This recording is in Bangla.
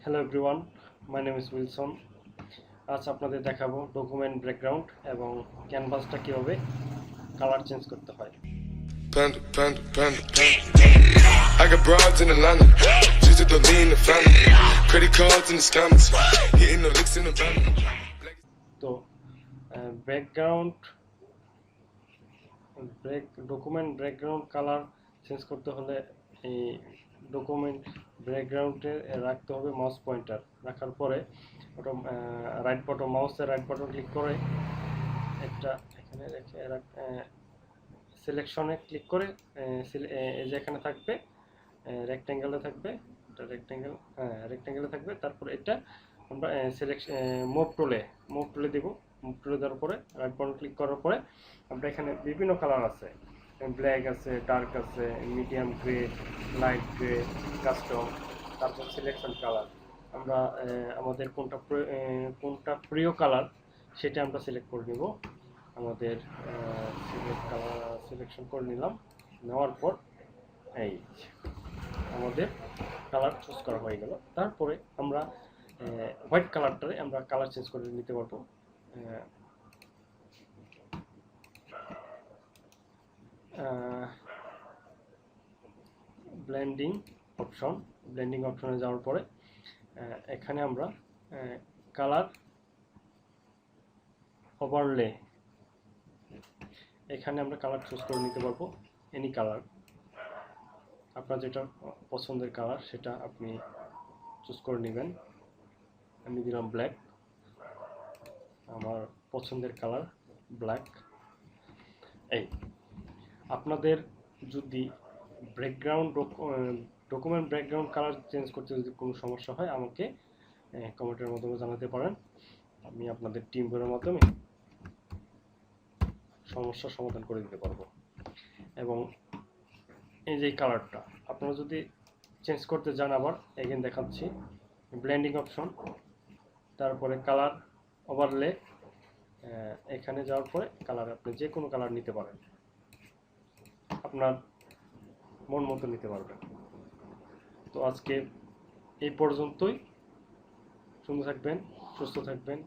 Hello everyone, my name is Wilson. আজ আপনাদের দেখাবো ডকুমেন্ট ব্যাকগ্রাউন্ড এবং ক্যানভাসটা কীভাবে কালার চেঞ্জ করতে হয়। I got broads in Atlanta, just to throw me in the family, credit cards in the scammers, hitting the licks in the van. তো background document background colour change করতে হলে এই ডকুমেন্ট ব্যাকগ্রাউন্ডে রাখতে হবে মাউস পয়েন্টার। রাখার পরে ওটা রাইট বাটন, মাউসের রাইট বাটন ক্লিক করে একটা এখানে রেখে সিলেকশনে ক্লিক করে এই যে এখানে থাকবে রেক্ট্যাঙ্গেলে থাকবে, এটা রেক্ট্যাঙ্গেলে থাকবে। তারপর এটা আমরা মুভ টুলে দেব। মুভ টুলে দেওয়ার পরে রাইট বাটন ক্লিক করার পরে আমরা এখানে বিভিন্ন কালার আছে, ব্ল্যাক আছে, ডার্ক আছে, medium grey, light grey, custom, তারপর সিলেকশন কালার। আমরা আমাদের কোনটা প্রিয় কালার সেটা আমরা সিলেক্ট করে নেব। আমাদের সিলেকশন করে নিলাম। নেওয়ার পর এই আমাদের কালার চুজ করা হয়ে গেল। তারপরে আমরা হোয়াইট কালারটারে আমরা কালার চেঞ্জ করে নিতে পারবো। ব্লেন্ডিং অপশনে যাওয়ার পরে এখানে আমরা কালার ওভারলে, এখানে আমরা কালার চুজ করে নিতে পারবো। এনি কালার, আপনার যেটা পছন্দের কালার সেটা আপনি চুজ করে নেবেন। আমি দিলাম ব্ল্যাক, আমার পছন্দের কালার ব্ল্যাক। এই আপনাদের যদি ডকুমেন্ট ব্যাকগ্রাউন্ড কালার চেঞ্জ করতে যদি কোনো সমস্যা হয় আমাকে কমেন্টের মাধ্যমে জানাতে পারেন। আমি আপনাদের টিমের মাধ্যমে সমস্যার সমাধান করে দিতে পারবো। এবং এই যে কালারটা আপনারা যদি চেঞ্জ করতে চান, আবার এগেন দেখাচ্ছি, ব্লেন্ডিং অপশন, তারপরে কালার ওভারলে, এখানে যাওয়ার পরে কালার আপনি যে কোনো কালার নিতে পারেন, আপনার মন মতো নিতে পারবেন। তো আজকে এই পর্যন্তই। সুন্দর থাকবেন, সুস্থ থাকবেন।